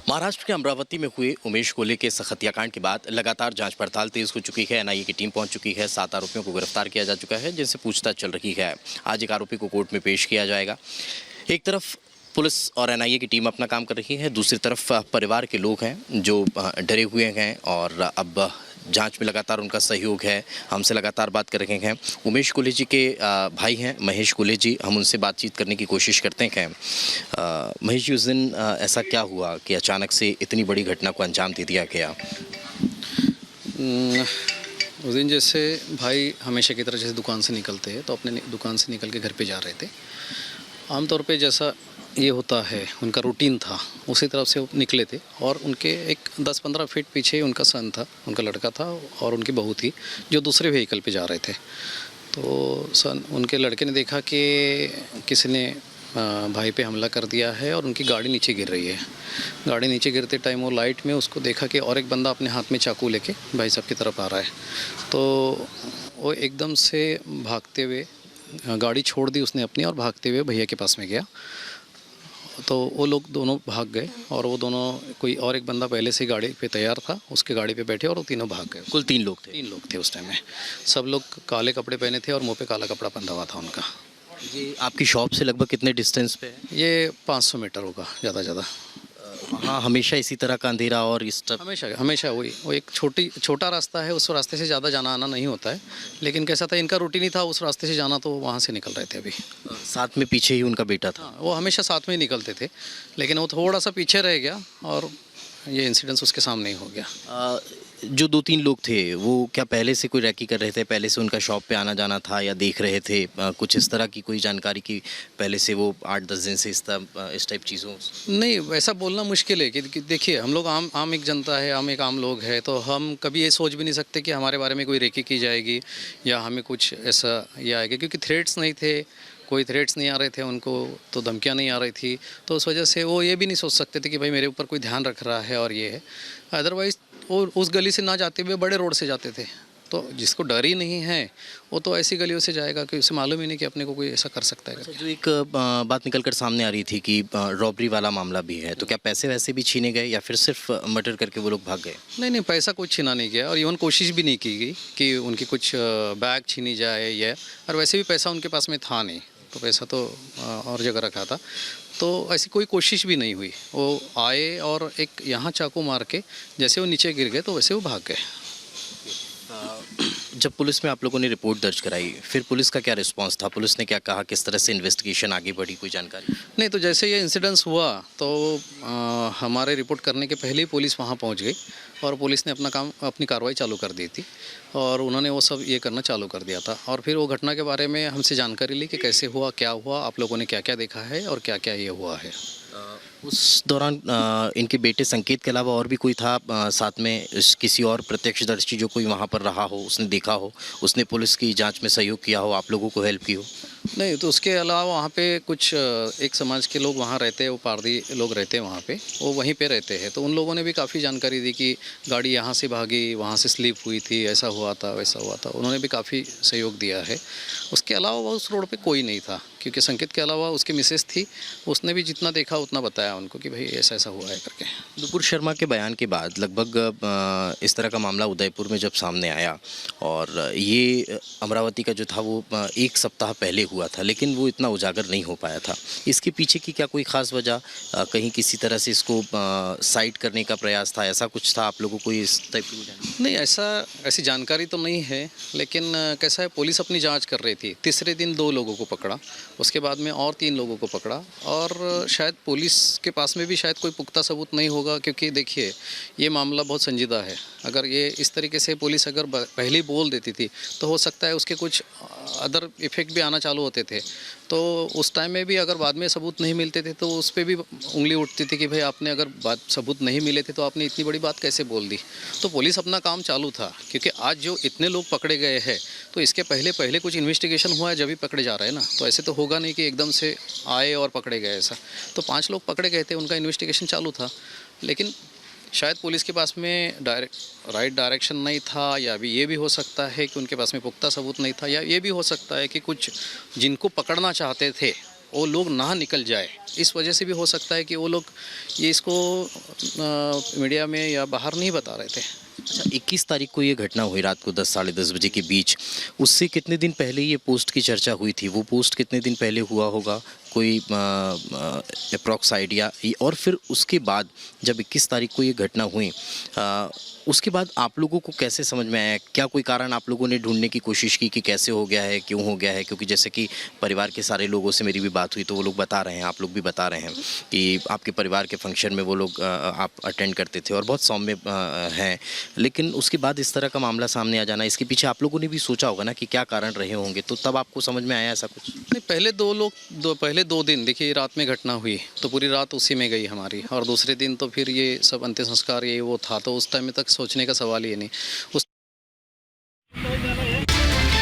महाराष्ट्र के अमरावती में हुए उमेश कोल्हे के इस हत्याकांड के बाद लगातार जांच पड़ताल तेज हो चुकी है। एनआईए की टीम पहुंच चुकी है। 7 आरोपियों को गिरफ्तार किया जा चुका है, जिनसे पूछताछ चल रही है। आज एक आरोपी को कोर्ट में पेश किया जाएगा। एक तरफ पुलिस और एनआईए की टीम अपना काम कर रही है, दूसरी तरफ परिवार के लोग हैं जो डरे हुए हैं और अब जांच में लगातार उनका सहयोग है। हमसे लगातार बात कर रहे हैं उमेश कोल्हे जी के भाई हैं महेश कोल्हे जी। हम उनसे बातचीत करने की कोशिश करते हैं। महेश जी, उस दिन ऐसा क्या हुआ कि अचानक से इतनी बड़ी घटना को अंजाम दे दिया गया? उस दिन जैसे भाई हमेशा की तरह जैसे दुकान से निकलते हैं तो अपने दुकान से निकल के घर पे जा रहे थे। आमतौर पे जैसा ये होता है उनका रूटीन था, उसी तरफ से वो निकले थे और उनके एक 10-15 फीट पीछे उनका सन था, उनका लड़का था और उनकी बहू थी जो दूसरे व्हीकल पे जा रहे थे। तो उनके लड़के ने देखा कि किसी ने भाई पे हमला कर दिया है और उनकी गाड़ी नीचे गिर रही है। गाड़ी नीचे गिरते टाइम वो लाइट में उसको देखा कि और एक बंदा अपने हाथ में चाकू लेके भाई साहब की तरफ आ रहा है। तो वो एकदम से भागते हुए गाड़ी छोड़ दी उसने अपनी और भागते हुए भैया के पास में गया। तो वो लोग दोनों भाग गए और वो दोनों कोई और एक बंदा पहले से गाड़ी पे तैयार था, उसके गाड़ी पे बैठे और वो तीनों भाग गए। कुल 3 लोग थे। 3 लोग थे उस टाइम में। सब लोग काले कपड़े पहने थे और मुंह पे काला कपड़ा बंधा हुआ था उनका। ये आपकी शॉप से लगभग कितने डिस्टेंस पे है? ये 500 मीटर होगा ज़्यादा। हाँ, हमेशा इसी तरह का अंधेरा और इस तरह हमेशा वही वो एक छोटा रास्ता है, उस रास्ते से ज़्यादा जाना आना नहीं होता है। लेकिन कैसा था, इनका रूटीन ही था उस रास्ते से जाना, तो वहाँ से निकल रहे थे अभी। साथ में पीछे ही उनका बेटा था। हाँ, वो हमेशा साथ में ही निकलते थे, लेकिन वो थोड़ा सा पीछे रह गया और ये इंसिडेंस उसके सामने ही हो गया। जो 2-3 लोग थे वो क्या पहले से कोई रैकी कर रहे थे? पहले से उनका शॉप पे आना जाना था या देख रहे थे? कुछ इस तरह की कोई जानकारी की पहले से वो 8-10 दिन से इस टाइप चीज़ों? नहीं, वैसा बोलना मुश्किल है कि देखिए हम लोग आम एक जनता है, एक आम लोग है, तो हम कभी ये सोच भी नहीं सकते कि हमारे बारे में कोई रेकी की जाएगी या हमें कुछ ऐसा ये आएगा, क्योंकि थ्रेट्स नहीं थे, कोई थ्रेट्स नहीं आ रहे थे उनको, तो धमकियाँ नहीं आ रही थी। तो उस वजह से वो ये भी नहीं सोच सकते थे कि भाई मेरे ऊपर कोई ध्यान रख रहा है और ये है। अदरवाइज़ वो उस गली से ना जाते हुए बड़े रोड से जाते थे। तो जिसको डर ही नहीं है वो तो ऐसी गलियों से जाएगा कि उसे मालूम ही नहीं कि अपने को कोई ऐसा कर सकता है। अच्छा, जो एक बात निकल कर सामने आ रही थी कि रॉबरी वाला मामला भी है, तो क्या पैसे वैसे भी छीने गए या फिर सिर्फ मर्डर करके वो लोग भाग गए? नहीं, पैसा कुछ छीना नहीं गया और इवन कोशिश भी नहीं की गई कि उनकी कुछ बैग छीनी जाए या, और वैसे भी पैसा उनके पास में था नहीं, तो पैसा तो और जगह रखा था। तो ऐसी कोई कोशिश भी नहीं हुई। वो आए और एक यहाँ चाकू मार के जैसे वो नीचे गिर गए तो वैसे वो भाग गए। जब पुलिस में आप लोगों ने रिपोर्ट दर्ज कराई, फिर पुलिस का क्या रिस्पांस था? पुलिस ने क्या कहा? किस तरह से इन्वेस्टिगेशन आगे बढ़ी? कोई जानकारी? नहीं, तो जैसे ये इंसिडेंस हुआ तो हमारे रिपोर्ट करने के पहले ही पुलिस वहाँ पहुँच गई और पुलिस ने अपनी कार्रवाई चालू कर दी थी और उन्होंने वो सब ये करना चालू कर दिया था। और फिर वो घटना के बारे में हमसे जानकारी ली कि कैसे हुआ, क्या हुआ, आप लोगों ने क्या क्या देखा है और क्या क्या ये हुआ है। उस दौरान इनके बेटे संकेत के अलावा और भी कोई था साथ में? किसी और प्रत्यक्षदर्शी जो कोई वहाँ पर रहा हो, उसने देखा हो, उसने पुलिस की जांच में सहयोग किया हो, आप लोगों को हेल्प की हो? नहीं, तो उसके अलावा वहाँ पे कुछ एक समाज के लोग वहाँ रहते हैं, वो पारधी लोग रहते हैं वहाँ पे, वो वहीं पे रहते हैं। तो उन लोगों ने भी काफ़ी जानकारी दी कि गाड़ी यहाँ से भागी, वहाँ से स्लिप हुई थी, ऐसा हुआ था, वैसा हुआ था। उन्होंने भी काफ़ी सहयोग दिया है। उसके अलावा उस रोड पे कोई नहीं था, क्योंकि संकेत के अलावा उसकी मिसेस थी, उसने भी जितना देखा उतना बताया उनको कि भाई ऐसा ऐसा हुआ है करके। नुपुर शर्मा के बयान के बाद लगभग इस तरह का मामला उदयपुर में जब सामने आया और ये अमरावती का जो था वो 1 सप्ताह पहले हुआ था, लेकिन वो इतना उजागर नहीं हो पाया था। इसके पीछे की क्या कोई ख़ास वजह? कहीं किसी तरह से इसको साइड करने का प्रयास था, ऐसा कुछ था? आप लोगों को इस टाइप की जानकारी? नहीं, ऐसी जानकारी तो नहीं है, लेकिन कैसा है, पुलिस अपनी जांच कर रही थी। तीसरे दिन 2 लोगों को पकड़ा, उसके बाद में और 3 लोगों को पकड़ा और शायद पुलिस के पास में भी शायद कोई पुख्ता सबूत नहीं होगा, क्योंकि देखिए ये मामला बहुत संजीदा है। अगर ये इस तरीके से पुलिस अगर पहले ही बोल देती थी तो हो सकता है उसके कुछ अदर इफ़ेक्ट भी आना चालू होते थे। तो उस टाइम में भी अगर बाद में सबूत नहीं मिलते थे तो उस पर भी उंगली उठती थी कि भाई आपने अगर सबूत नहीं मिले थे तो आपने इतनी बड़ी बात कैसे बोल दी। तो पुलिस अपना काम चालू था, क्योंकि आज जो इतने लोग पकड़े गए हैं तो इसके पहले कुछ इन्वेस्टिगेशन हुआ है जब भी पकड़े जा रहे हैं ना। तो ऐसे तो होगा नहीं कि एकदम से आए और पकड़े गए ऐसा। तो 5 लोग पकड़े गए थे, उनका इन्वेस्टिगेशन चालू था, लेकिन शायद पुलिस के पास में राइट डायरेक्शन नहीं था, या भी ये भी हो सकता है कि उनके पास में पुख्ता सबूत नहीं था, या ये भी हो सकता है कि कुछ जिनको पकड़ना चाहते थे वो लोग ना निकल जाए, इस वजह से भी हो सकता है कि वो लोग ये इसको मीडिया में या बाहर नहीं बता रहे थे। अच्छा, 21 तारीख को ये घटना हुई रात को 10 साढ़े 10 बजे के बीच। उससे कितने दिन पहले ये पोस्ट की चर्चा हुई थी? वो पोस्ट कितने दिन पहले हुआ होगा, कोई अप्रॉक्स आइडिया? और फिर उसके बाद जब 21 तारीख को ये घटना हुई, उसके बाद आप लोगों को कैसे समझ में आया? क्या कोई कारण आप लोगों ने ढूंढने की कोशिश की कि कैसे हो गया है, क्यों हो गया है? क्योंकि जैसे कि परिवार के सारे लोगों से मेरी भी बात हुई तो वो लोग बता रहे हैं, आप लोग भी बता रहे हैं कि आपके परिवार के फंक्शन में वो लोग आप अटेंड करते थे और बहुत सौम्य हैं, लेकिन उसके बाद इस तरह का मामला सामने आ जाना, इसके पीछे आप लोगों ने भी सोचा होगा ना कि क्या कारण रहे होंगे, तो तब आपको समझ में आया ऐसा कुछ? नहीं, पहले 2 दिन देखिए रात में घटना हुई तो पूरी रात उसी में गई हमारी, और दूसरे दिन तो फिर ये सब अंतिम संस्कार ये वो था, तो उस टाइम तक सोचने का सवाल ही नहीं। उस